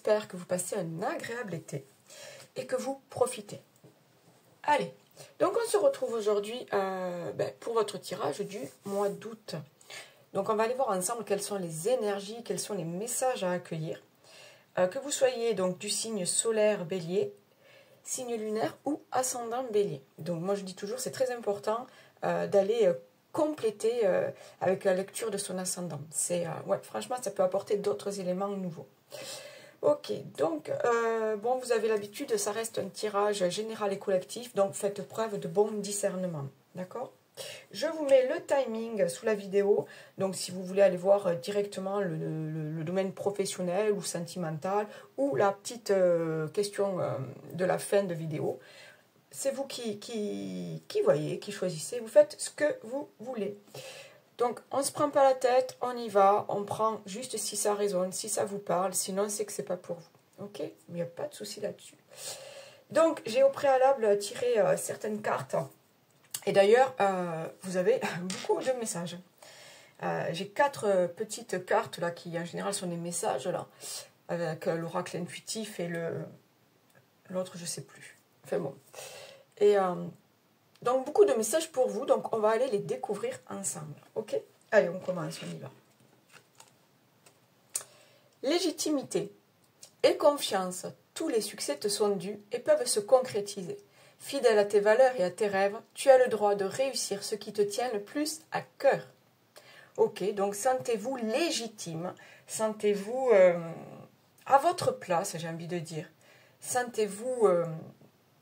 j'espère que vous passez un agréable été et que vous profitez. Allez, donc on se retrouve aujourd'hui pour votre tirage du mois d'août. Donc on va aller voir ensemble quelles sont les énergies, quels sont les messages à accueillir. Que vous soyez donc du signe solaire Bélier, signe lunaire ou ascendant Bélier. Donc moi je dis toujours c'est très important d'aller compléter avec la lecture de son ascendant. Ouais, franchement ça peut apporter d'autres éléments nouveaux. Ok, donc bon, vous avez l'habitude, ça reste un tirage général et collectif, donc faites preuve de bon discernement, d'accord? Je vous mets le timing sous la vidéo, donc si vous voulez aller voir directement le domaine professionnel ou sentimental, ou la petite question de la fin de vidéo, c'est vous qui voyez, qui choisissez, vous faites ce que vous voulez. Donc, on ne se prend pas la tête, on y va, on prend juste si ça résonne, si ça vous parle, sinon c'est que c'est pas pour vous. Ok? Il n'y a pas de souci là-dessus. Donc, j'ai au préalable tiré certaines cartes. Et d'ailleurs, vous avez beaucoup de messages. J'ai 4 petites cartes là qui, en général, sont des messages là, avec l'oracle intuitif et l'autre, je sais plus. Enfin bon. Et donc, beaucoup de messages pour vous. Donc, on va aller les découvrir ensemble. Ok? Allez, on commence, on y va. Légitimité et confiance. Tous les succès te sont dus et peuvent se concrétiser. Fidèle à tes valeurs et à tes rêves, tu as le droit de réussir ce qui te tient le plus à cœur. Ok, donc sentez-vous légitime. Sentez-vous à votre place, j'ai envie de dire. Sentez-vous...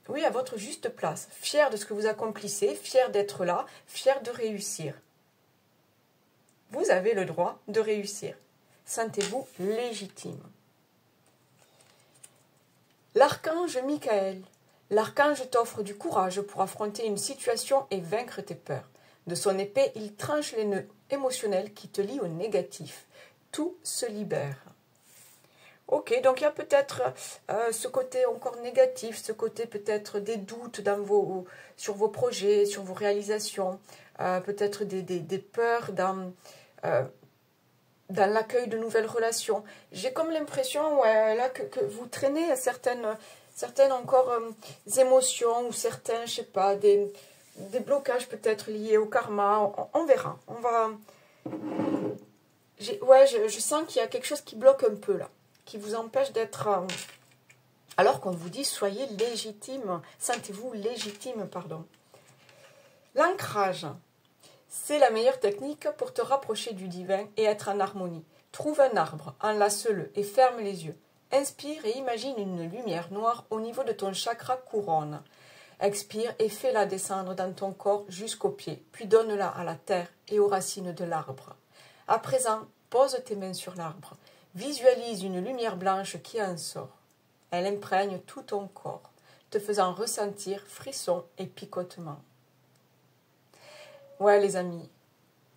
oui, à votre juste place, fier de ce que vous accomplissez, fier d'être là, fier de réussir. Vous avez le droit de réussir. Sentez-vous légitime. L'archange Michael. L'archange t'offre du courage pour affronter une situation et vaincre tes peurs. De son épée, il tranche les nœuds émotionnels qui te lient au négatif. Tout se libère. Ok, donc il y a peut-être ce côté encore négatif, ce côté peut-être des doutes sur vos projets, sur vos réalisations, peut-être des peurs dans l'accueil de nouvelles relations. J'ai comme l'impression là, que vous traînez certaines encore émotions ou certains, je sais pas, des blocages peut-être liés au karma. On verra. Je sens qu'il y a quelque chose qui bloque un peu là, qui vous empêche d'être... alors qu'on vous dit, soyez légitime, sentez-vous légitime, pardon. L'ancrage, c'est la meilleure technique pour te rapprocher du divin et être en harmonie. Trouve un arbre, enlace-le et ferme les yeux. Inspire et imagine une lumière noire au niveau de ton chakra couronne. Expire et fais-la descendre dans ton corps jusqu'aux pieds, puis donne-la à la terre et aux racines de l'arbre. À présent, pose tes mains sur l'arbre. Visualise une lumière blanche qui en sort. Elle imprègne tout ton corps, te faisant ressentir frissons et picotements. Ouais, les amis,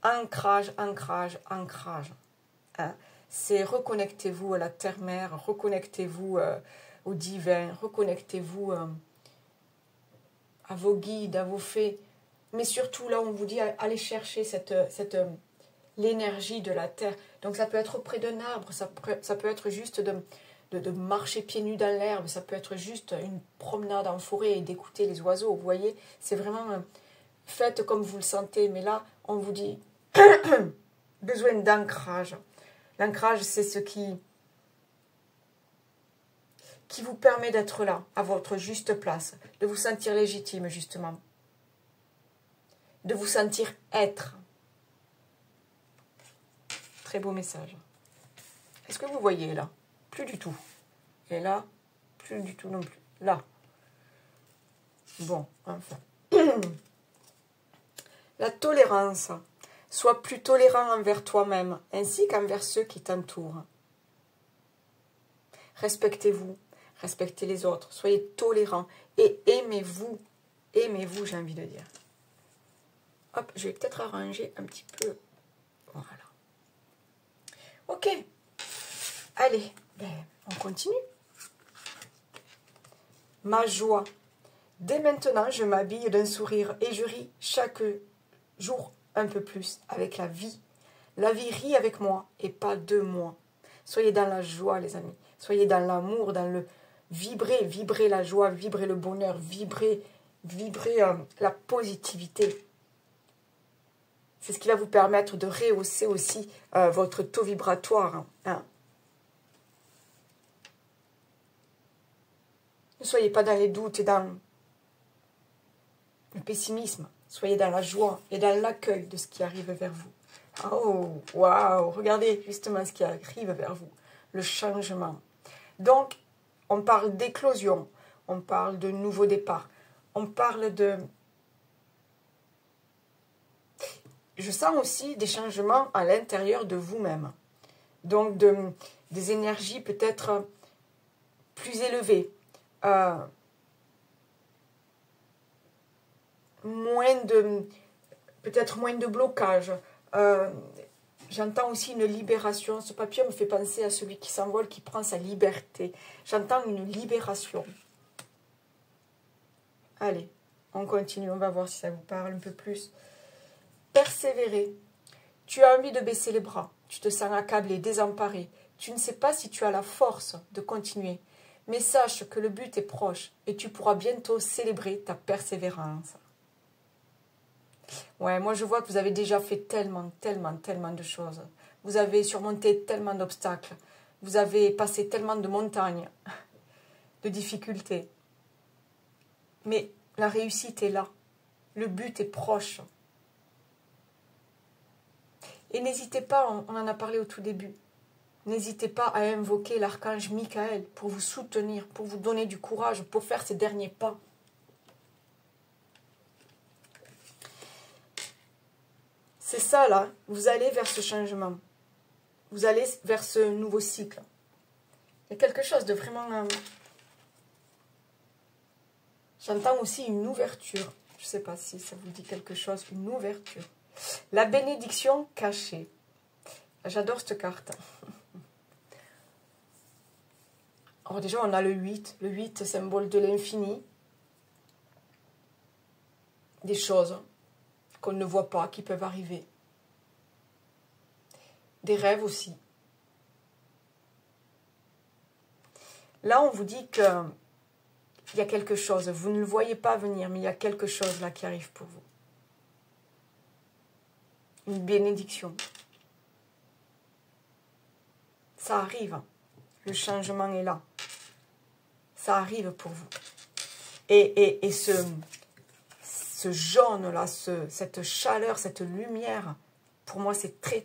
ancrage, ancrage, ancrage. Hein? C'est reconnectez-vous à la terre-mère, reconnectez-vous au divin, reconnectez-vous à vos guides, à vos fées. Mais surtout, là, on vous dit, allez chercher l'énergie de la terre. Donc ça peut être auprès d'un arbre, ça peut être juste de marcher pieds nus dans l'herbe, ça peut être juste une promenade en forêt et d'écouter les oiseaux, vous voyez, c'est vraiment, faites comme vous le sentez, mais là, on vous dit, besoin d'ancrage. L'ancrage, c'est ce qui vous permet d'être là, à votre juste place, de vous sentir légitime, justement, de vous sentir être. Très beau message. Est-ce que vous voyez là? Plus du tout. Et là, plus du tout non plus. Là. Bon, enfin. La tolérance. Sois plus tolérant envers toi-même, ainsi qu'envers ceux qui t'entourent. Respectez-vous, respectez les autres, soyez tolérants et aimez-vous. Aimez-vous, j'ai envie de dire. Hop, je vais peut-être arranger un petit peu. Voilà. Ok. Allez, on continue. Ma joie. Dès maintenant, je m'habille d'un sourire et je ris chaque jour un peu plus avec la vie. La vie rit avec moi et pas de moi. Soyez dans la joie, les amis. Soyez dans l'amour, dans le vibrer la joie, vibrer le bonheur, vibrer la positivité. C'est ce qui va vous permettre de rehausser aussi votre taux vibratoire. Hein. Ne soyez pas dans les doutes et dans le pessimisme. Soyez dans la joie et dans l'accueil de ce qui arrive vers vous. Oh, waouh! Regardez justement ce qui arrive vers vous. Le changement. Donc, on parle d'éclosion. On parle de nouveau départ. On parle de... Je sens aussi des changements à l'intérieur de vous-même. Donc, des énergies peut-être plus élevées. Peut-être moins de blocage. J'entends aussi une libération. Ce papier me fait penser à celui qui s'envole, qui prend sa liberté. J'entends une libération. Allez, on continue. On va voir si ça vous parle un peu plus. Persévérer. Tu as envie de baisser les bras. Tu te sens accablé, désemparé. Tu ne sais pas si tu as la force de continuer. Mais sache que le but est proche et tu pourras bientôt célébrer ta persévérance. Ouais, moi je vois que vous avez déjà fait tellement de choses. Vous avez surmonté tellement d'obstacles. Vous avez passé tellement de montagnes, de difficultés. Mais la réussite est là. Le but est proche. Et n'hésitez pas, on en a parlé au tout début, n'hésitez pas à invoquer l'archange Michael pour vous soutenir, pour vous donner du courage, pour faire ces derniers pas. C'est ça là, vous allez vers ce changement. Vous allez vers ce nouveau cycle. Il y a quelque chose de vraiment... J'entends aussi une ouverture. Je ne sais pas si ça vous dit quelque chose, une ouverture. La bénédiction cachée. J'adore cette carte. Alors déjà, on a le 8. Le 8, symbole de l'infini. Des choses qu'on ne voit pas, qui peuvent arriver. Des rêves aussi. Là, on vous dit qu'il y a quelque chose. Vous ne le voyez pas venir, mais il y a quelque chose là qui arrive pour vous. Une bénédiction. Ça arrive. Le changement est là. Ça arrive pour vous. Et ce jaune-là, cette chaleur, cette lumière, pour moi, c'est très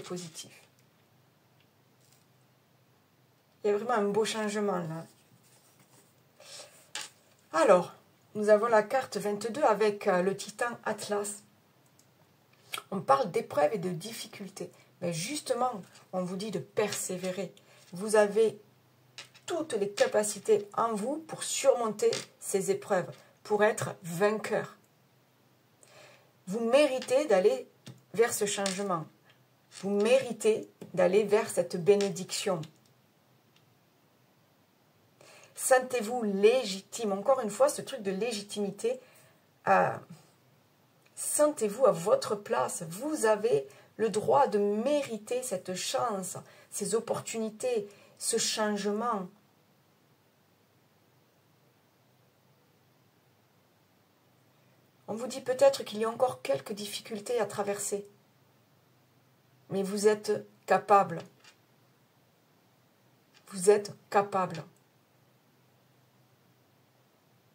positif. Il y a vraiment un beau changement là. Alors, nous avons la carte 22 avec le titan Atlas. On parle d'épreuves et de difficultés. Mais justement, on vous dit de persévérer. Vous avez toutes les capacités en vous pour surmonter ces épreuves, pour être vainqueur. Vous méritez d'aller vers ce changement. Vous méritez d'aller vers cette bénédiction. Sentez-vous légitime. Encore une fois, ce truc de légitimité, sentez-vous à votre place. Vous avez le droit de mériter cette chance, ces opportunités, ce changement. On vous dit peut-être qu'il y a encore quelques difficultés à traverser. Mais vous êtes capable. Vous êtes capable.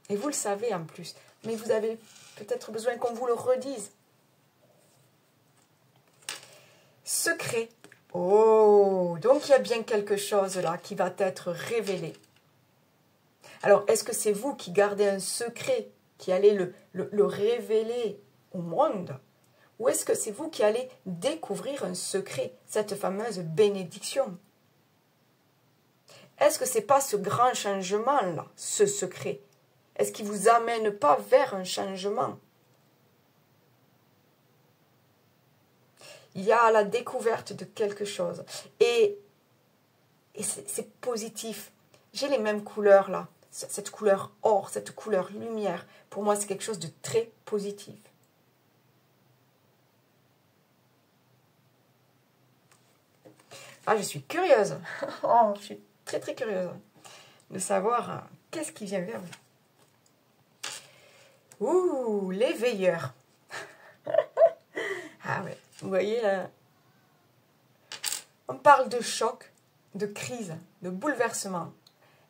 Et vous le savez en plus. Mais vous avez peut-être besoin qu'on vous le redise. Secret. Oh, donc il y a bien quelque chose là qui va être révélé. Alors, est-ce que c'est vous qui gardez un secret, qui allez le révéler au monde? Ou est-ce que c'est vous qui allez découvrir un secret, cette fameuse bénédiction? Est-ce que ce n'est pas ce grand changement-là, ce secret? Est-ce qu'il ne vous amène pas vers un changement? Il y a la découverte de quelque chose. Et c'est positif. J'ai les mêmes couleurs là. Cette couleur or, cette couleur lumière. Pour moi, c'est quelque chose de très positif. Ah, je suis curieuse. Oh, je suis très très curieuse de savoir qu'est-ce qui vient vers vous. Ouh, les veilleurs. Ah ouais, vous voyez là, on parle de choc, de crise, de bouleversement,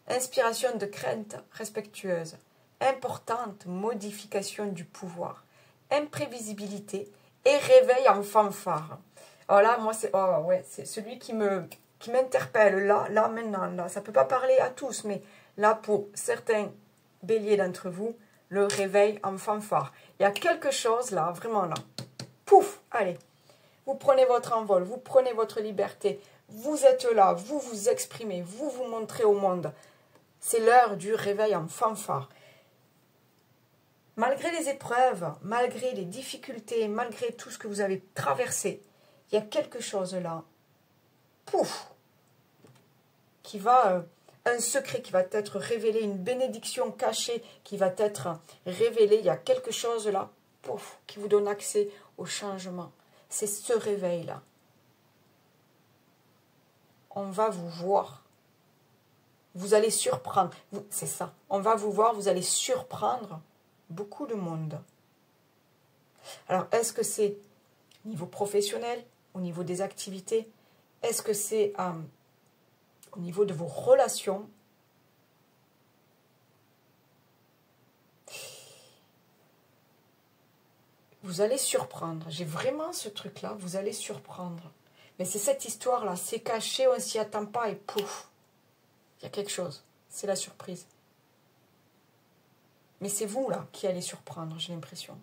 inspiration de crainte respectueuse, importante modification du pouvoir, imprévisibilité et réveil en fanfare. Alors là, moi, c'est celui qui m'interpelle là, maintenant, là. Ça ne peut pas parler à tous, mais là, pour certains béliers d'entre vous, le réveil en fanfare. Il y a quelque chose là, vraiment là. Pouf, allez. Vous prenez votre envol, vous prenez votre liberté. Vous êtes là, vous vous exprimez, vous vous montrez au monde. C'est l'heure du réveil en fanfare. Malgré les épreuves, malgré les difficultés, malgré tout ce que vous avez traversé, il y a quelque chose là, pouf, qui va, un secret qui va être révélé, une bénédiction cachée qui va être révélée. Il y a quelque chose là, pouf, qui vous donne accès au changement. C'est ce réveil-là. On va vous voir. Vous allez surprendre. C'est ça. On va vous voir, vous allez surprendre beaucoup de monde. Alors, est-ce que c'est au niveau professionnel, au niveau des activités? Est-ce que c'est au niveau de vos relations? Vous allez surprendre. J'ai vraiment ce truc-là, vous allez surprendre. Mais c'est cette histoire-là, c'est caché, on ne s'y attend pas et pouf, il y a quelque chose. C'est la surprise. Mais c'est vous, là, qui allez surprendre, j'ai l'impression.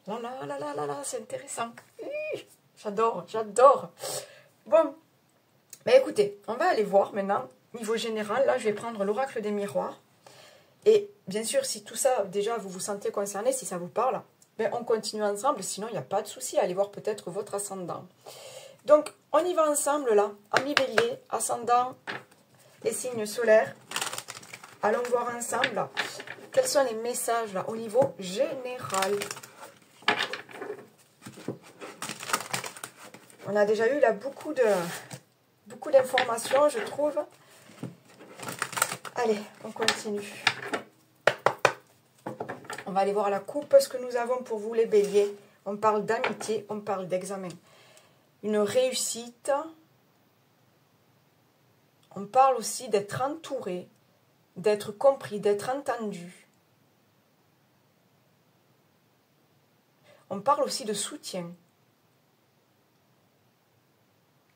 Là, là, là, là, là, là, c'est intéressant. J'adore, j'adore. Bon, mais écoutez, on va aller voir maintenant, niveau général. Là, je vais prendre l'oracle des miroirs. Et bien sûr, si tout ça, déjà, vous vous sentez concerné, si ça vous parle, ben, on continue ensemble. Sinon, il n'y a pas de souci. Allez voir peut-être votre ascendant. Donc, on y va ensemble, là. Amis bélier, ascendant et signes solaires. Allons voir ensemble, là, quels sont les messages, là, au niveau général. On a déjà eu, là, beaucoup d'informations, je trouve. Allez, on continue. On va aller voir la coupe, ce que nous avons pour vous, les béliers. On parle d'amitié, on parle d'examen. Une réussite. On parle aussi d'être entouré, d'être compris, d'être entendu. On parle aussi de soutien,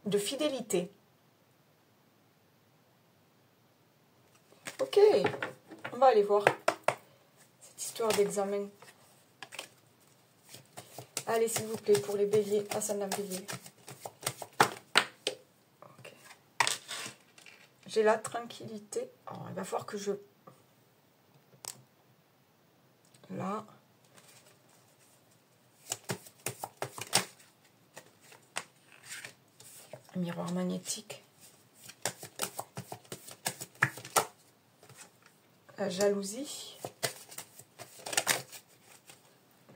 de fidélité. Ok, on va aller voir cette histoire d'examen. Allez, s'il vous plaît, pour les béliers, ascendant bélier. Ok. J'ai la tranquillité. Oh, il va falloir que je... Là. Un miroir magnétique. La jalousie.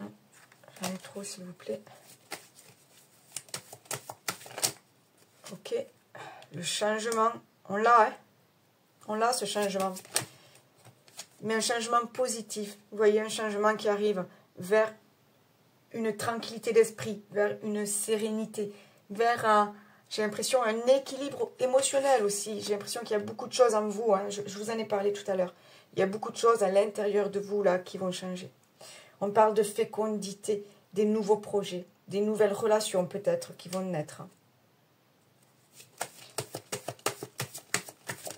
Non, j'en ai trop, s'il vous plaît. Ok. Le changement. On l'a, hein. On l'a, ce changement. Mais un changement positif. Vous voyez, un changement qui arrive vers une tranquillité d'esprit, vers une sérénité, vers un... J'ai l'impression un équilibre émotionnel aussi. J'ai l'impression qu'il y a beaucoup de choses en vous. Hein. Je vous en ai parlé tout à l'heure. Il y a beaucoup de choses à l'intérieur de vous là qui vont changer. On parle de fécondité, des nouveaux projets, des nouvelles relations peut-être qui vont naître.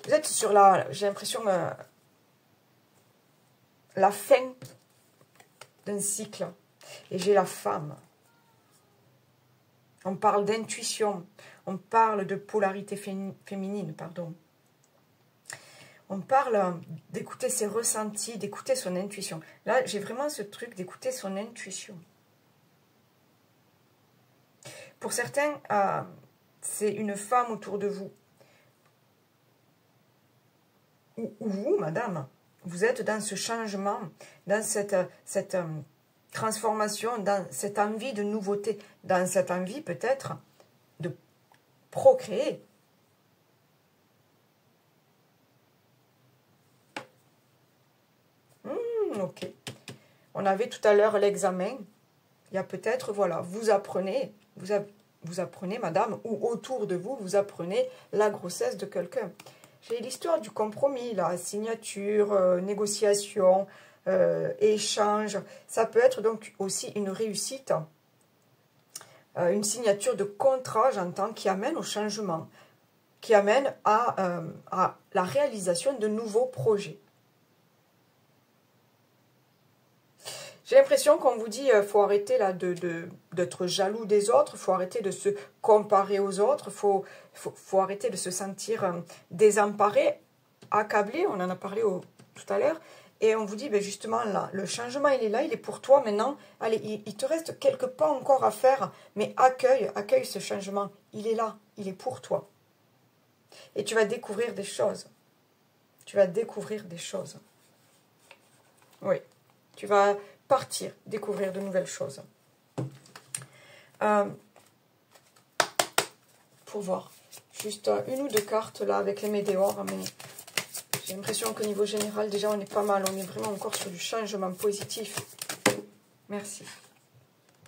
Vous êtes sur la... J'ai l'impression la fin d'un cycle. Et j'ai la femme. On parle d'intuition. On parle de polarité féminine, pardon. On parle d'écouter ses ressentis, d'écouter son intuition. Là, j'ai vraiment ce truc d'écouter son intuition. Pour certains, c'est une femme autour de vous. Ou vous, madame, vous êtes dans ce changement, dans cette transformation, dans cette envie de nouveauté, dans cette envie peut-être de procréer. ok. On avait tout à l'heure l'examen. Il y a peut-être, voilà, vous apprenez, madame, ou autour de vous, vous apprenez la grossesse de quelqu'un. J'ai l'histoire du compromis, là, signature, négociation, échange. Ça peut être donc aussi une réussite, une signature de contrat, j'entends, qui amène au changement, qui amène à la réalisation de nouveaux projets. J'ai l'impression qu'on vous dit, faut arrêter là d'être jaloux des autres, faut arrêter de se comparer aux autres, faut arrêter de se sentir désemparé, accablé, on en a parlé tout à l'heure, et on vous dit, ben justement, là, le changement, il est là, il est pour toi maintenant, allez, il te reste quelques pas encore à faire, mais accueille ce changement, il est là, il est pour toi. Et tu vas découvrir des choses. Tu vas découvrir des choses. Oui, tu vas partir, découvrir de nouvelles choses. Pour voir, juste une ou deux cartes là avec les météores, mais j'ai l'impression qu'au niveau général, déjà, on est pas mal. On est vraiment encore sur du changement positif. Merci.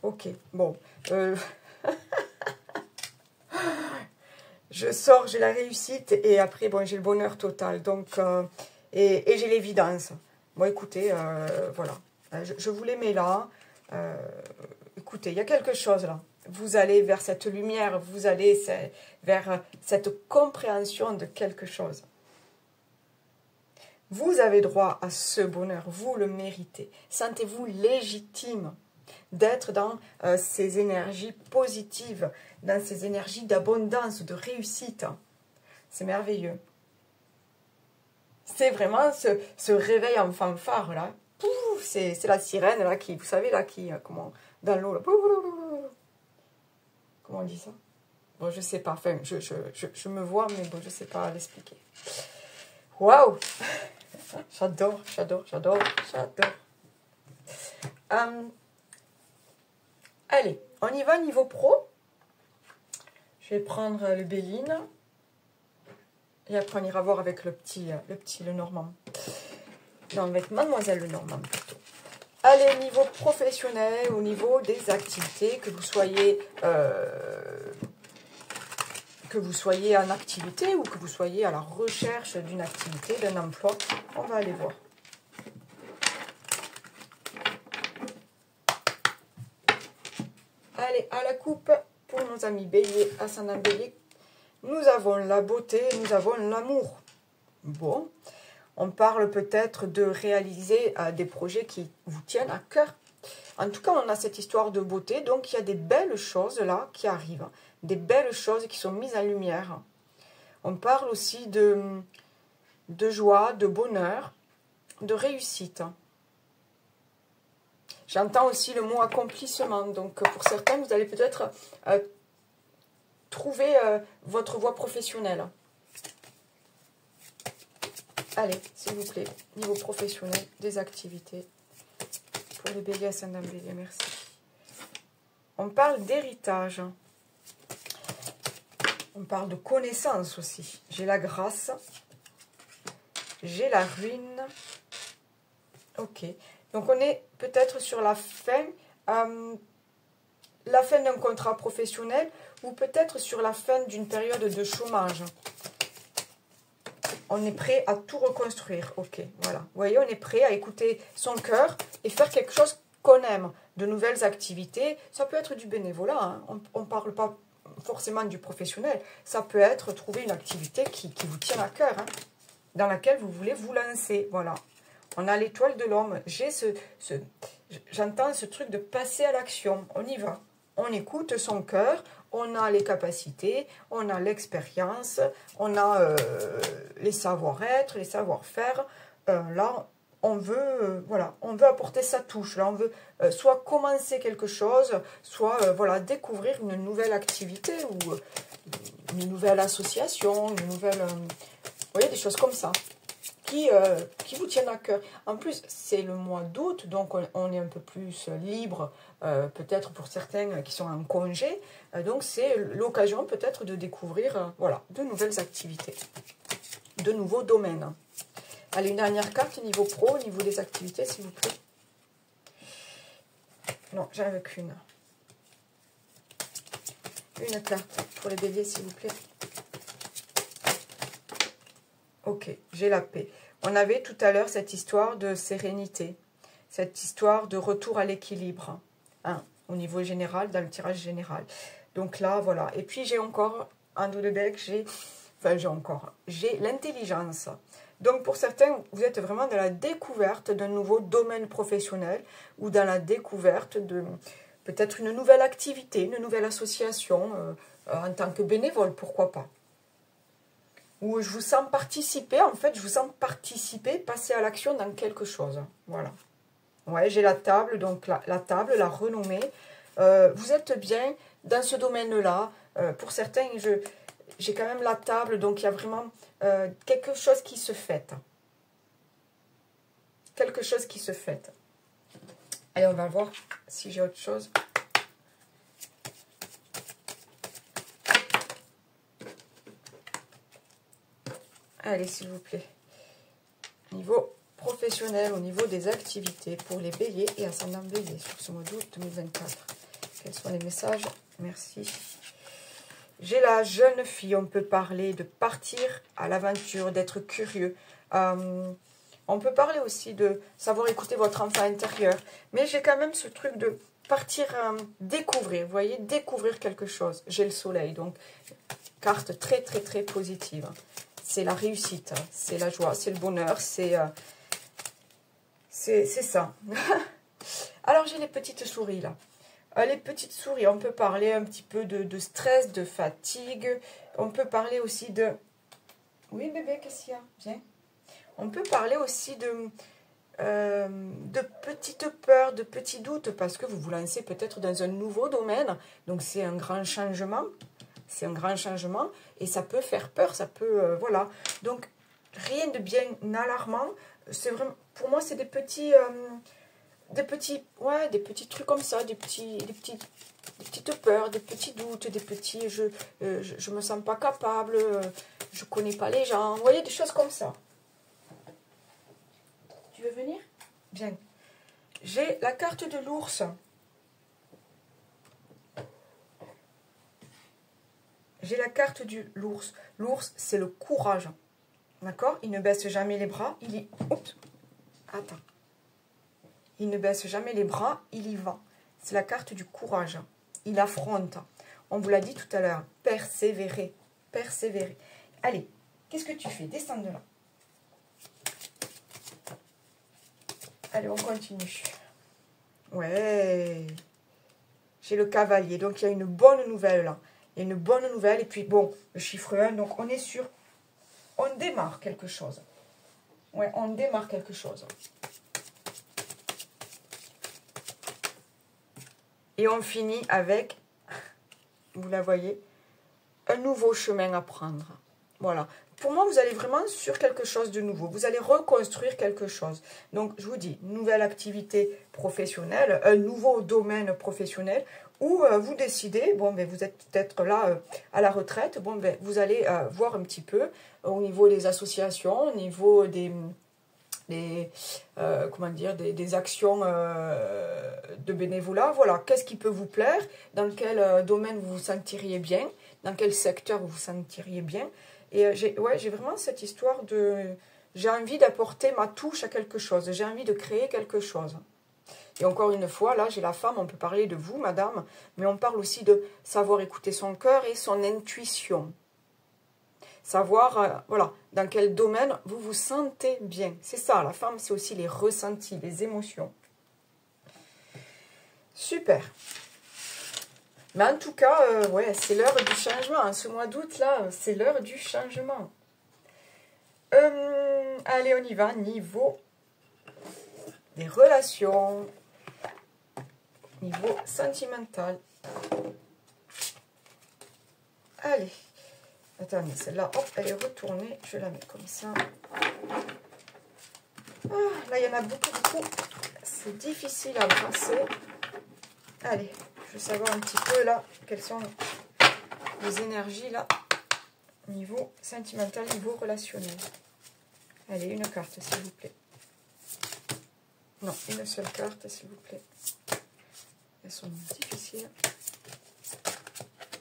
Ok, bon. Je sors, j'ai la réussite et après, bon, j'ai le bonheur total. Donc, et j'ai l'évidence. Bon, écoutez, voilà. Je vous les mets là. Écoutez, il y a quelque chose là. Vous allez vers cette lumière, vous allez vers cette compréhension de quelque chose. Vous avez droit à ce bonheur, vous le méritez. Sentez-vous légitime d'être dans ces énergies positives, dans ces énergies d'abondance, de réussite. C'est merveilleux. C'est vraiment ce réveil en fanfare là. C'est la sirène là qui, vous savez là, qui, comment, dans l'eau là. Comment on dit ça? Bon, je sais pas, enfin, je me vois, mais bon, je sais pas l'expliquer. Waouh! J'adore. Allez, on y va niveau pro. Je vais prendre le Béline. Et après, on ira voir avec le Lenormand. Non, avec Mademoiselle Lenormand plutôt. Allez, niveau professionnel, au niveau des activités, que vous soyez en activité ou que vous soyez à la recherche d'une activité, d'un emploi, on va aller voir. Allez, à la coupe, pour nos amis béliers, ascendant bélier, nous avons la beauté, nous avons l'amour. Bon, on parle peut-être de réaliser des projets qui vous tiennent à cœur. En tout cas, on a cette histoire de beauté, donc il y a des belles choses là qui arrivent, des belles choses qui sont mises en lumière. On parle aussi de joie, de bonheur, de réussite. J'entends aussi le mot accomplissement, donc pour certains, vous allez peut-être trouver votre voie professionnelle. Allez, s'il vous plaît, niveau professionnel, des activités. Pour les béliers, ascendant bélier, merci. On parle d'héritage. On parle de connaissance aussi. J'ai la grâce. J'ai la ruine. Ok. Donc, on est peut-être sur la fin d'un contrat professionnel ou peut-être sur la fin d'une période de chômage. On est prêt à tout reconstruire. Ok, voilà. Vous voyez, on est prêt à écouter son cœur et faire quelque chose qu'on aime. De nouvelles activités. Ça peut être du bénévolat. Hein. On ne parle pas forcément du professionnel. Ça peut être trouver une activité qui vous tient à cœur. Hein, dans laquelle vous voulez vous lancer. Voilà. On a l'étoile de l'homme. J'entends ce truc de passer à l'action. On y va. On écoute son cœur. On a les capacités, on a l'expérience, on a les savoir-être, les savoir-faire. Là, on veut, voilà, on veut apporter sa touche. Là, on veut soit commencer quelque chose, soit voilà, découvrir une nouvelle activité ou une nouvelle association, une nouvelle, vous voyez, des choses comme ça qui vous tiennent à cœur. En plus, c'est le mois d'août, donc on est un peu plus libre. Peut-être pour certains qui sont en congé. Donc, c'est l'occasion peut-être de découvrir voilà, de nouvelles activités, de nouveaux domaines. Allez, une dernière carte, niveau pro, niveau des activités, s'il vous plaît. Non, j'en veux qu'une. Une carte pour les béliers, s'il vous plaît. Ok, j'ai la paix. On avait tout à l'heure cette histoire de sérénité, cette histoire de retour à l'équilibre, hein, au niveau général, dans le tirage général. Donc là, voilà. Et puis j'ai encore un dos de bec, j'ai l'intelligence. Donc pour certains, vous êtes vraiment dans la découverte d'un nouveau domaine professionnel ou dans la découverte de peut-être une nouvelle activité, une nouvelle association en tant que bénévole, pourquoi pas. Où je vous sens participer, en fait, je vous sens participer, passer à l'action dans quelque chose. Voilà. Ouais, j'ai la table, donc la table, la renommée. Vous êtes bien dans ce domaine-là. Pour certains, j'ai quand même la table, donc il y a vraiment quelque chose qui se fête. Quelque chose qui se fête. Allez, on va voir si j'ai autre chose. Allez, s'il vous plaît. Niveau professionnel, au niveau des activités pour les béliers et ascendants béliers sur ce mois d'août 2024. Quels sont les messages? Merci. J'ai la jeune fille, on peut parler de partir à l'aventure, d'être curieux. On peut parler aussi de savoir écouter votre enfant intérieur. Mais j'ai quand même ce truc de partir découvrir, vous voyez, découvrir quelque chose. J'ai le soleil, donc carte très, très, très positive. C'est la réussite, c'est la joie, c'est le bonheur, c'est ça. Alors, j'ai les petites souris, là. Les petites souris, on peut parler un petit peu de stress, de fatigue. On peut parler aussi de... Oui, bébé, qu'est-ce qu'il y a? Viens. On peut parler aussi de petites peurs, de petits doutes, parce que vous vous lancez peut-être dans un nouveau domaine. Donc, c'est un grand changement. C'est un grand changement et ça peut faire peur, ça peut... voilà. Donc, rien de bien alarmant. C'est vraiment... Pour moi, c'est des petits trucs comme ça, des petites peurs, des petits doutes, des petits... Je me sens pas capable, je connais pas les gens. Vous voyez, des choses comme ça. Tu veux venir? Bien. J'ai la carte de l'ours. J'ai la carte de l'ours. L'ours, c'est le courage. D'accord? Il ne baisse jamais les bras. Il y... Oups. Attends. Il ne baisse jamais les bras. Il y va. C'est la carte du courage. Il affronte. On vous l'a dit tout à l'heure. Persévérer. Persévérer. Allez. Qu'est-ce que tu fais? Descends de là. Allez, on continue. Ouais. J'ai le cavalier. Donc, il y a une bonne nouvelle là. Il y a une bonne nouvelle. Et puis, bon, le chiffre 1. Donc, on est sur... On démarre quelque chose. Ouais, on démarre quelque chose. Et on finit avec, vous la voyez, un nouveau chemin à prendre. Voilà. Pour moi, vous allez vraiment sur quelque chose de nouveau. Vous allez reconstruire quelque chose. Donc, je vous dis, nouvelle activité professionnelle, un nouveau domaine professionnel où vous décidez, bon, ben, vous êtes peut-être là à la retraite, bon, ben, vous allez voir un petit peu au niveau des associations, au niveau des actions de bénévolat. Voilà, qu'est-ce qui peut vous plaire, dans quel domaine vous vous sentiriez bien, dans quel secteur vous vous sentiriez bien. Et j'ai vraiment cette histoire de... J'ai envie d'apporter ma touche à quelque chose, j'ai envie de créer quelque chose. Et encore une fois, là, j'ai la femme, on peut parler de vous, madame, mais on parle aussi de savoir écouter son cœur et son intuition. Savoir, voilà, dans quel domaine vous vous sentez bien. C'est ça, la femme, c'est aussi les ressentis, les émotions. Super. Mais en tout cas, ouais, c'est l'heure du changement. Ce mois d'août, là, c'est l'heure du changement. Allez, on y va. Niveau des relations. Niveau sentimental. Allez. Attendez, celle-là, hop, elle est retournée. Je la mets comme ça. Ah, là, il y en a beaucoup. C'est difficile à brasser. Allez, je veux savoir un petit peu, là, quelles sont les énergies, là, niveau sentimental, niveau relationnel. Allez, une carte, s'il vous plaît. Non, une seule carte, s'il vous plaît. Elles sont difficiles.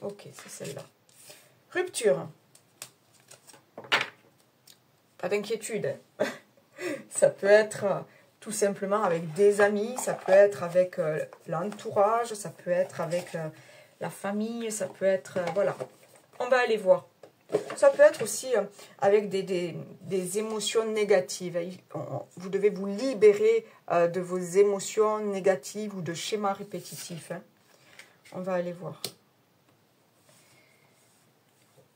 Ok, c'est celle-là. Rupture. Pas d'inquiétude. Hein. Ça peut être tout simplement avec des amis, ça peut être avec l'entourage, ça peut être avec la famille, ça peut être... voilà, on va aller voir. Ça peut être aussi avec des émotions négatives. Vous devez vous libérer de vos émotions négatives ou de schémas répétitifs. Hein. On va aller voir.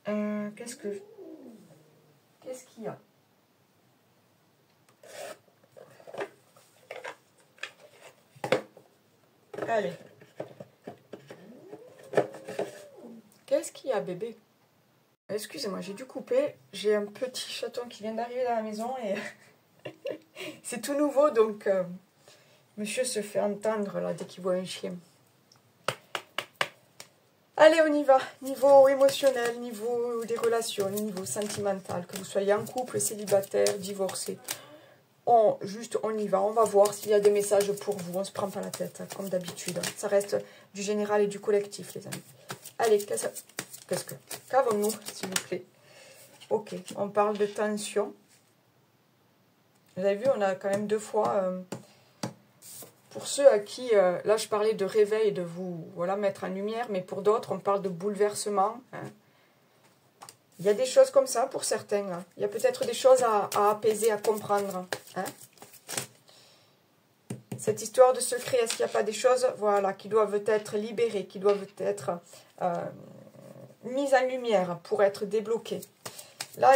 Qu'est-ce qu'il y a? Allez. Qu'est-ce qu'il y a, bébé? Excusez-moi, j'ai dû couper. J'ai un petit chaton qui vient d'arriver dans la maison et c'est tout nouveau, donc monsieur se fait entendre là dès qu'il voit un chien. Allez, on y va. Niveau émotionnel, niveau des relations, niveau sentimental, que vous soyez en couple, célibataire, divorcé. On y va, on va voir s'il y a des messages pour vous. On ne se prend pas la tête, comme d'habitude. Ça reste du général et du collectif, les amis. Allez, qu'avons-nous, s'il vous plaît? Ok, on parle de tension. Vous avez vu, on a quand même 2 fois... pour ceux à qui, là je parlais de réveil, de vous mettre en lumière, mais pour d'autres, on parle de bouleversement. Hein. Il y a des choses comme ça pour certains. Hein. Il y a peut-être des choses à apaiser, à comprendre. Hein. Cette histoire de secret, est-ce qu'il n'y a pas des choses qui doivent être libérées, qui doivent être mises en lumière pour être débloquées? Là,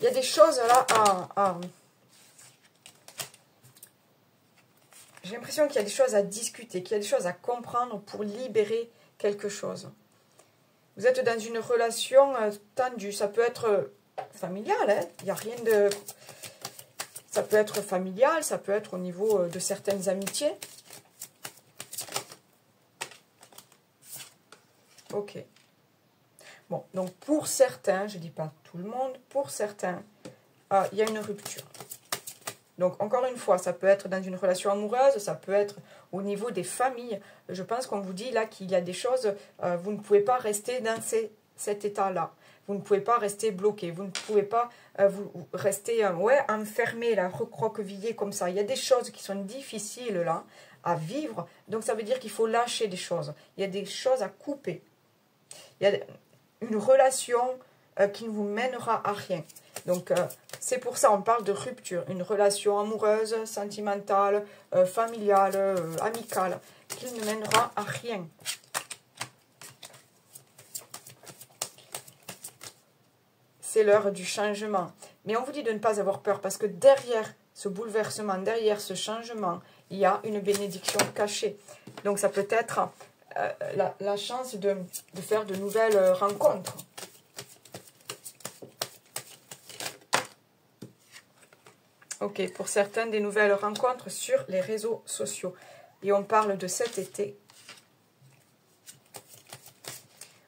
il y a des choses là j'ai l'impression qu'il y a des choses à discuter, qu'il y a des choses à comprendre pour libérer quelque chose. Vous êtes dans une relation tendue. Ça peut être familial, hein. Il n'y a rien de... Ça peut être familial, ça peut être au niveau de certaines amitiés. Ok. Bon, donc pour certains, je ne dis pas tout le monde, pour certains, il y a une rupture. Donc, encore une fois, ça peut être dans une relation amoureuse, ça peut être au niveau des familles. Je pense qu'on vous dit là qu'il y a des choses, vous ne pouvez pas rester dans cet état-là. Vous ne pouvez pas rester bloqué. Vous ne pouvez pas vous rester enfermé, là, recroquevillé comme ça. Il y a des choses qui sont difficiles là à vivre. Donc, ça veut dire qu'il faut lâcher des choses. Il y a des choses à couper. Il y a une relation qui ne vous mènera à rien. Donc, c'est pour ça on parle de rupture. Une relation amoureuse, sentimentale, familiale, amicale, qui ne mènera à rien. C'est l'heure du changement. Mais on vous dit de ne pas avoir peur, parce que derrière ce bouleversement, derrière ce changement, il y a une bénédiction cachée. Donc, ça peut être la chance de faire de nouvelles rencontres. Ok, pour certains, des nouvelles rencontres sur les réseaux sociaux. Et on parle de cet été.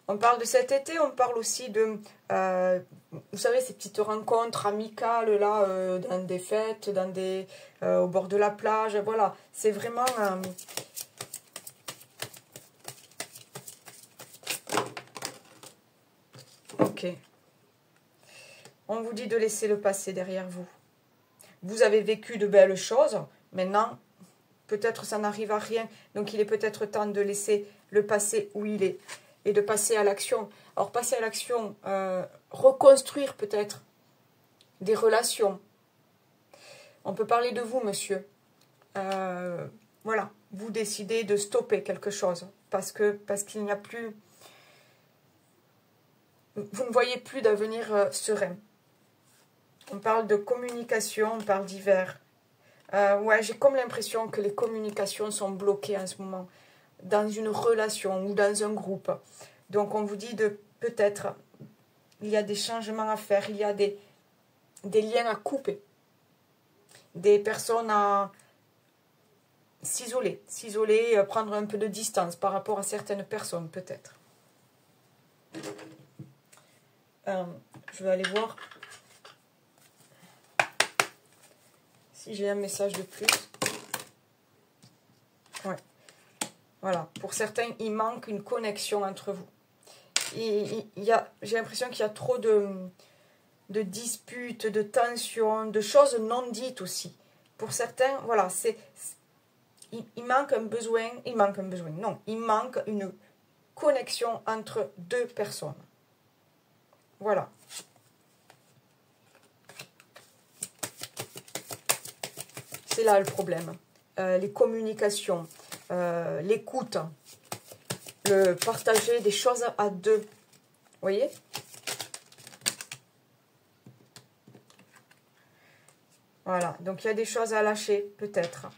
On parle de cet été, on parle aussi de, vous savez, ces petites rencontres amicales, là, dans des fêtes, au bord de la plage. Voilà, c'est vraiment... ok. On vous dit de laisser le passé derrière vous. Vous avez vécu de belles choses. Maintenant, peut-être ça n'arrive à rien. Donc, il est peut-être temps de laisser le passé où il est. Et de passer à l'action. Alors, passer à l'action, reconstruire peut-être des relations. On peut parler de vous, monsieur. Voilà, vous décidez de stopper quelque chose. Parce qu'il n'y a plus... Vous ne voyez plus d'avenir serein. On parle de communication, on parle d'hiver. Ouais, j'ai comme l'impression que les communications sont bloquées en ce moment. Dans une relation ou dans un groupe. Donc, on vous dit de peut-être, il y a des changements à faire, il y a des liens à couper. Des personnes à s'isoler, prendre un peu de distance par rapport à certaines personnes, peut-être. Je vais aller voir si j'ai un message de plus. Ouais. Voilà. Pour certains, il manque une connexion entre vous. J'ai l'impression qu'il y a trop de disputes, de tensions, de choses non dites aussi. Pour certains, voilà, il manque un besoin, non, il manque une connexion entre deux personnes. Voilà. C'est là le problème. Les communications, l'écoute, le partager des choses à deux. Vous voyez? Voilà, donc il y a des choses à lâcher, peut-être.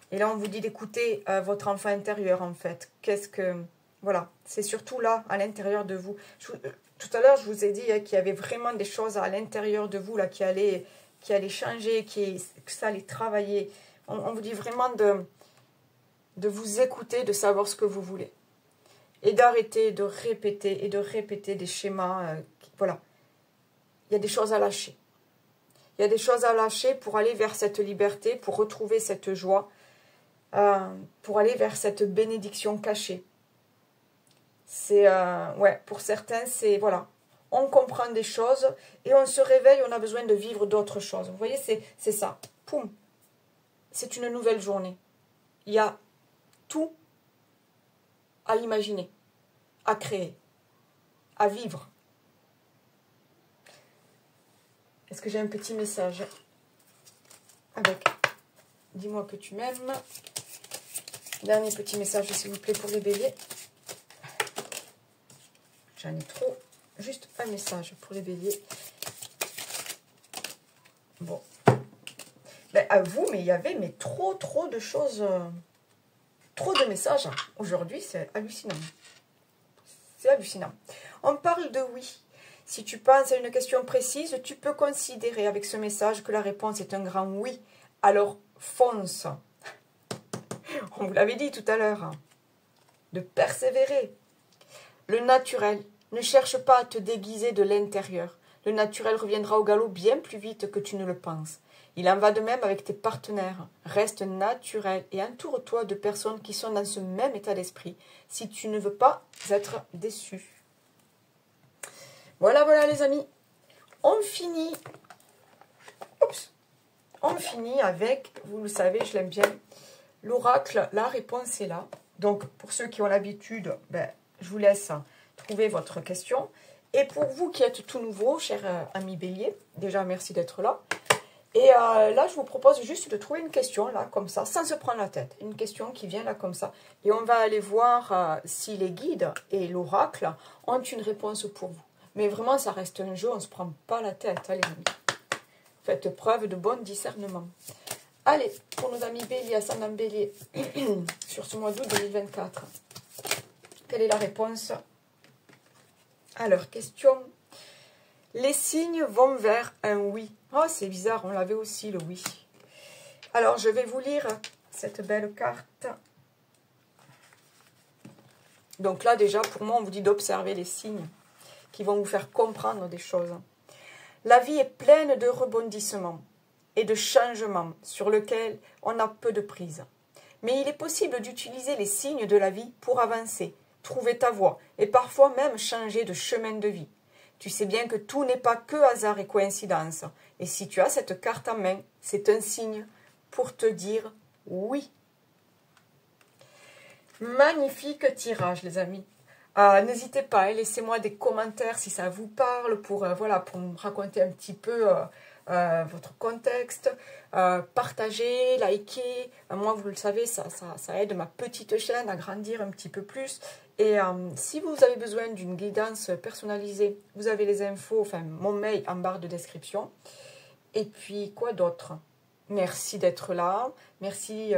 Et là, on vous dit d'écouter votre enfant intérieur, en fait. Qu'est-ce que... Voilà, c'est surtout là, à l'intérieur de vous. Tout à l'heure, je vous ai dit qu'il y avait vraiment des choses à l'intérieur de vous, là, qui allaient changer, que ça allait travailler. On vous dit vraiment de vous écouter, de savoir ce que vous voulez. Et d'arrêter de répéter des schémas. Voilà, il y a des choses à lâcher. Il y a des choses à lâcher pour aller vers cette liberté, pour retrouver cette joie, pour aller vers cette bénédiction cachée. C'est, ouais, pour certains, c'est, voilà, on comprend des choses et on se réveille, on a besoin de vivre d'autres choses. Vous voyez, c'est ça. Poum. C'est une nouvelle journée. Il y a tout à l'imaginer, à créer, à vivre. Est-ce que j'ai un petit message avec « Dis-moi que tu m'aimes ». Dernier petit message, s'il vous plaît, pour les béliers. J'en ai trop. Juste un message pour les béliers. Bon. Ben, à vous, mais il y avait trop de choses. Trop de messages. Aujourd'hui, c'est hallucinant. C'est hallucinant. On parle de oui. Si tu penses à une question précise, tu peux considérer avec ce message que la réponse est un grand oui. Alors, fonce. On vous l'avait dit tout à l'heure. De persévérer. Le naturel. Ne cherche pas à te déguiser de l'intérieur. Le naturel reviendra au galop bien plus vite que tu ne le penses. Il en va de même avec tes partenaires. Reste naturel et entoure-toi de personnes qui sont dans ce même état d'esprit si tu ne veux pas être déçu. Voilà les amis. On finit. Oups. On finit avec, vous le savez, je l'aime bien, l'oracle. La réponse est là. Donc, pour ceux qui ont l'habitude, ben, je vous laisse trouver votre question. Et pour vous qui êtes tout nouveau, cher ami bélier, déjà merci d'être là. Et là, je vous propose juste de trouver une question, là, comme ça, sans se prendre la tête. Une question qui vient là, comme ça. Et on va aller voir si les guides et l'oracle ont une réponse pour vous. Mais vraiment, ça reste un jeu, on ne se prend pas la tête, hein, les amis. Faites preuve de bon discernement. Allez, pour nos amis bélier, ascendant bélier, sur ce mois d'août 2024, quelle est la réponse à leur question? Les signes vont vers un oui. Oh, c'est bizarre, on l'avait aussi, le oui. Alors, je vais vous lire cette belle carte. Donc là, déjà, pour moi, on vous dit d'observer les signes qui vont vous faire comprendre des choses. La vie est pleine de rebondissements et de changements sur lesquels on a peu de prise. Mais il est possible d'utiliser les signes de la vie pour avancer, trouver ta voie et parfois même changer de chemin de vie. Tu sais bien que tout n'est pas que hasard et coïncidence. Et si tu as cette carte en main, c'est un signe pour te dire oui. Magnifique tirage, les amis. N'hésitez pas, laissez-moi des commentaires si ça vous parle pour, voilà, pour me raconter un petit peu votre contexte. Partagez, likez. Moi, vous le savez, ça aide ma petite chaîne à grandir un petit peu plus. Et si vous avez besoin d'une guidance personnalisée, vous avez les infos, enfin mon mail en barre de description. Et puis, quoi d'autre? Merci d'être là. Merci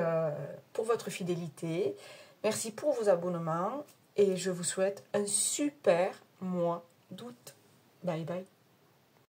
pour votre fidélité. Merci pour vos abonnements. Et je vous souhaite un super mois d'août. Bye bye.